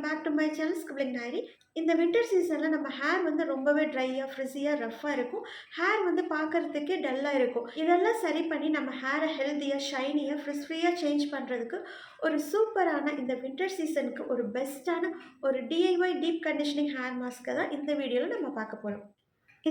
Back to my channel skipling diary. இந்த winter சீசனில் நம்ம ஹேர் வந்து ரொம்பவே ட்ரையாக ஃப்ரிஸியாக ரஃப்பாக இருக்கும். ஹேர் வந்து பார்க்குறதுக்கே டல்லாக இருக்கும். இதெல்லாம் சரி பண்ணி நம்ம ஹேரை ஹெல்த்தியாக ஷைனியாக ஃப்ரியாக சேஞ்ச் பண்ணுறதுக்கு ஒரு சூப்பரான இந்த வின்டர் சீசனுக்கு ஒரு பெஸ்ட்டான ஒரு டிஐஒய் டீப் கண்டிஷனிங் ஹேர் மாஸ்க்கை தான் இந்த வீடியோவில் நம்ம பார்க்க போகிறோம்.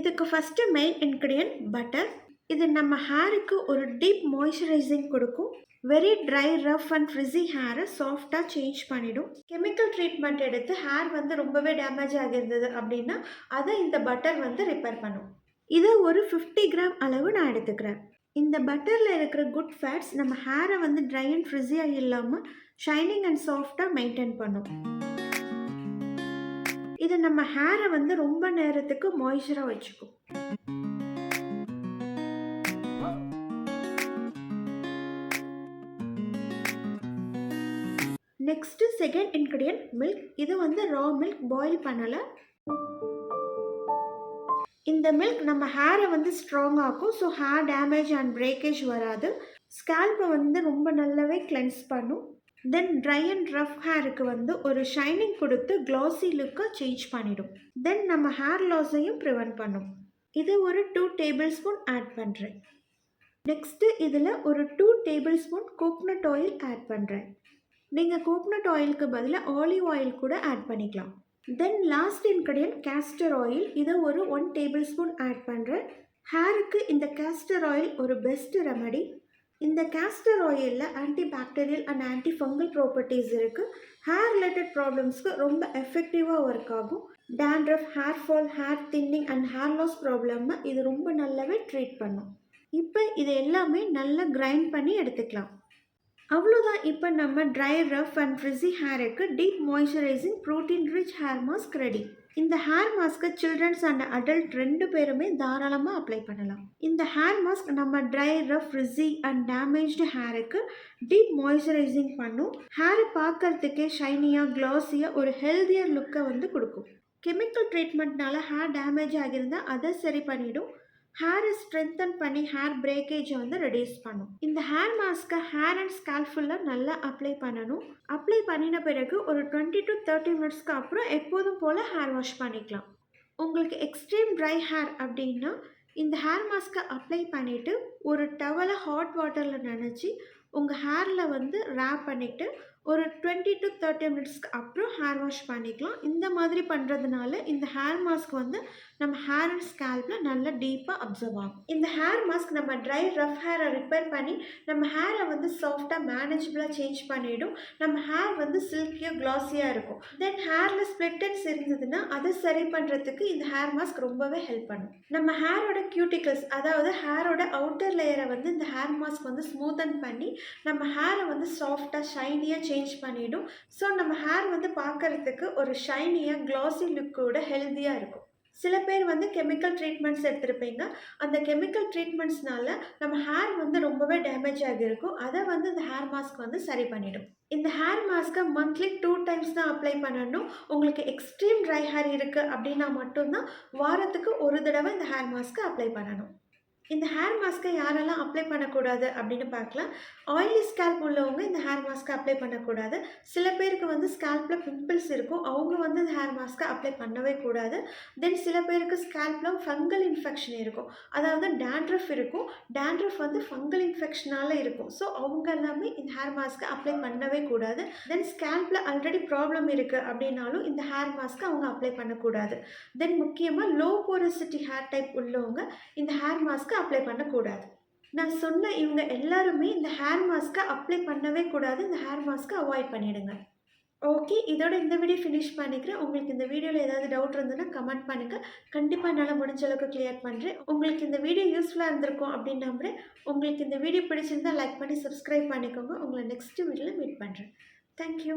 இதுக்கு ஃபஸ்ட்டு மெயின் இன்க்ரீடியன்ட் பட்டர். இது நம்ம ஹேருக்கு ஒரு டீப் மாய்ஸ்சரைசிங் கொடுக்கும். Very try rough and frizzy ஹேரை சாஃப்டாக சேஞ்ச் பண்ணிடும். கெமிக்கல் ட்ரீட்மெண்ட் எடுத்து ஹேர் வந்து ரொம்பவே டேமேஜ் ஆகியிருந்தது அப்படின்னா அதை இந்த பட்டர் வந்து ரிப்பேர் பண்ணும். இதை ஒரு 50 கிராம் அளவு நான் எடுத்துக்கிறேன். இந்த பட்டரில் இருக்கிற குட் ஃபேட்ஸ் நம்ம ஹேரை வந்து ட்ரை அண்ட் ஃப்ரிஸியாக இல்லாமல் ஷைனிங் அண்ட் சாஃப்டாக மெயின்டைன் பண்ணும். இது நம்ம ஹேரை வந்து ரொம்ப நேரத்துக்கு மாய்ஸ்சராக வச்சுக்கும். Next second ingredient milk. இது வந்து ரா மில்க், பாயில் பண்ணலை. இந்த மில்க் நம்ம ஹேரை வந்து ஸ்ட்ராங் ஆக்கும். So hair damage and breakage வராது. ஸ்கேல்பை வந்து ரொம்ப நல்லாவே கிளென்ஸ் பண்ணும். தென் ட்ரை அண்ட் ரஃப் ஹேருக்கு வந்து ஒரு ஷைனிங் கொடுத்து க்ளாஸி லுக்கை சேஞ்ச் பண்ணிடும். தென் நம்ம ஹேர் லாஸையும் ப்ரிவென்ட் பண்ணும். இது ஒரு 2 டேபிள் ஸ்பூன் ஆட் பண்ணுறேன். நெக்ஸ்ட்டு இதில் ஒரு 2 tablespoon coconut oil add பண்ணுறேன். நீங்கள் கோகனட் ஆயிலுக்கு பதிலாக ஆலிவ் ஆயில் கூட ஆட் பண்ணிக்கலாம். Then last ingredient castor oil. இதை ஒரு 1 டேபிள் ஸ்பூன் ஆட் பண்ணுறேன். ஹேருக்கு இந்த கேஸ்டர் ஆயில் ஒரு பெஸ்ட் ரெமடி. இந்த கேஸ்டர் ஆயிலில் anti bacterial and anti fungal properties இருக்குது. ஹேர் ரிலேட்டட் ப்ராப்ளம்ஸ்க்கு ரொம்ப எஃபெக்டிவாக ஒர்க் ஆகும். Dandruff, hair fall, hair thinning and hair loss ப்ராப்ளம்மை இது ரொம்ப நல்லாவே ட்ரீட் பண்ணும். இப்போ இது எல்லாமே நல்லா கிரைண்ட் பண்ணி எடுத்துக்கலாம். அவ்வளோதான். இப்போ நம்ம ட்ரை ரஃப் அண்ட் ஃப்ரிஸி ஹேருக்கு deep moisturising protein rich hair mask ready. இந்த ஹேர் மாஸ்க்கை சில்ட்ரன்ஸ் அண்ட் அடல்ட் 2 பேருமே தாராளமாக அப்ளை பண்ணலாம். இந்த ஹேர் மாஸ்க் நம்ம try rough frizzy and damaged ஹேருக்கு டீப் மாய்ஸ்சரைசிங் பண்ணும். ஹேரை பார்க்கறதுக்கே ஷைனியாக க்ளாஸியாக ஒரு ஹெல்தியர் லுக்கை வந்து கொடுக்கும். கெமிக்கல் ட்ரீட்மெண்ட்னால ஹேர் டேமேஜ் ஆகியிருந்தால் அதை சரி பண்ணிடும். ஹேரை ஸ்ட்ரென்தன் பண்ணி ஹேர் பிரேக்கேஜை வந்து ரெடியூஸ் பண்ணும். இந்த ஹேர் மாஸ்க்கை ஹேர் அண்ட் ஸ்கேல்ப் ஃபுல்லாக நல்லா அப்ளை பண்ணணும். அப்ளை பண்ணின பிறகு ஒரு 20 to 30 மினிட்ஸ்க்கு அப்புறம் எப்போதும் போல் ஹேர் வாஷ் பண்ணிக்கலாம். உங்களுக்கு எக்ஸ்ட்ரீம் ட்ரை ஹேர் அப்படின்னா இந்த ஹேர் மாஸ்க்கை அப்ளை பண்ணிவிட்டு ஒரு டவலை ஹாட் வாட்டரில் நனைச்சி உங்கள் ஹேரில் வந்து ரேப் பண்ணிவிட்டு ஒரு 20 to 30 மினிட்ஸ்க்கு அப்புறம் ஹேர் வாஷ் பண்ணிக்கலாம். இந்த மாதிரி பண்ணுறதுனால இந்த ஹேர் மாஸ்க் வந்து நம்ம ஹேர் அண்ட் ஸ்கேல்பில் நல்லா டீப்பாக அப்சர்வ் ஆகும். இந்த ஹேர் மாஸ்க் நம்ம ட்ரை ரஃப் ஹேரை ரிப்பேர் பண்ணி நம்ம ஹேரை வந்து சாஃப்டாக மேனேஜபிளாக சேஞ்ச் பண்ணிவிடும். நம்ம ஹேர் வந்து சில்கியாக க்ளாஸியாக இருக்கும். தென் ஹேரில் ஸ்ப்ளிட்டன்ஸ் இருந்ததுன்னா அதை சரி பண்ணுறதுக்கு இந்த ஹேர் மாஸ்க் ரொம்பவே ஹெல்ப் பண்ணும். நம்ம ஹேரோட கியூட்டிகல்ஸ், அதாவது ஹேரோட அவுட்டர் லேயரை வந்து இந்த ஹேர் மாஸ்க் வந்து ஸ்மூத்தன் பண்ணி நம்ம ஹேரை வந்து சாஃப்டாக ஷைனியாக சேஞ்ச் பண்ணிடும். ஸோ நம்ம ஹேர் வந்து பார்க்கறதுக்கு ஒரு ஷைனியாக க்ளாஸி லுக்கோட ஹெல்த்தியாக இருக்கும். சில பேர் வந்து கெமிக்கல் ட்ரீட்மெண்ட்ஸ் எடுத்திருப்பீங்க. அந்த கெமிக்கல் ட்ரீட்மெண்ட்ஸ்னால நம்ம ஹேர் வந்து ரொம்பவே டேமேஜ் ஆகியிருக்கும். அதை வந்து இந்த ஹேர் மாஸ்க் வந்து சரி பண்ணிடும். இந்த ஹேர் மாஸ்க்கை மந்த்லி 2 டைம்ஸ் தான் அப்ளை பண்ணணும். உங்களுக்கு எக்ஸ்ட்ரீம் ட்ரை ஹேர் இருக்குது அப்படின்னா மட்டும்தான் வாரத்துக்கு ஒரு தடவை இந்த ஹேர் மாஸ்க்கை அப்ளை பண்ணணும். இந்த ஹேர் மாஸ்க்கை யாரெல்லாம் அப்ளை பண்ணக்கூடாது அப்படின்னு பார்க்கலாம். ஆயிலி ஸ்கேல்ப் உள்ளவங்க இந்த ஹேர் மாஸ்க்கை அப்ளை பண்ணக்கூடாது. சில பேருக்கு வந்து ஸ்கேல்பில் பிம்பிள்ஸ் இருக்கும், அவங்க வந்து இந்த ஹேர் மாஸ்க்கை அப்ளை பண்ணவே கூடாது. தென் சில பேருக்கு ஸ்கேல்பில் ஃபங்கல் இன்ஃபெக்ஷன் இருக்கும், அதாவது டேண்ட்ரஃப் இருக்கும். டேண்ட்ரஃப் வந்து ஃபங்கல் இன்ஃபெக்ஷனால் இருக்கும். ஸோ அவங்க எல்லாமே இந்த ஹேர் மாஸ்க்கை அப்ளை பண்ணவே கூடாது. தென் ஸ்கேல்பில் ஆல்ரெடி ப்ராப்ளம் இருக்குது அப்படின்னாலும் இந்த ஹேர் மாஸ்க்கை அவங்க அப்ளை பண்ணக்கூடாது. தென் முக்கியமாக லோ போரசிட்டி ஹேர் டைப் உள்ளவங்க இந்த ஹேர் மாஸ்க்கை அப்ளை பண்ணக்கூடாது. நான் சொன்ன இவங்க எல்லாருமே இந்த ஹேர் மாஸ்க்கை அப்ளை பண்ணவே கூடாது. இந்த ஹேர் மாஸ்க்கை அவாய்ட் பண்ணிடுங்க. ஓகே, இதோட இந்த வீடியோ ஃபினிஷ் பண்ணிக்கிறேன். உங்களுக்கு இந்த வீடியோவில் ஏதாவது டவுட் இருந்ததுன்னா கமெண்ட் பண்ணுங்கள். கண்டிப்பாக என்னால் முடிஞ்ச அளவுக்கு கிளியர் பண்ணுறேன். உங்களுக்கு இந்த வீடியோ யூஸ்ஃபுல்லாக இருந்திருக்கும் அப்படின்னு நம்புகிறேன். உங்களுக்கு இந்த வீடியோ பிடிச்சிருந்தால் லைக் பண்ணி சப்ஸ்கிரைப் பண்ணிக்கோங்க. உங்களை நெக்ஸ்ட் வீடியோவில் மீட் பண்ணுறேன். தேங்க்யூ.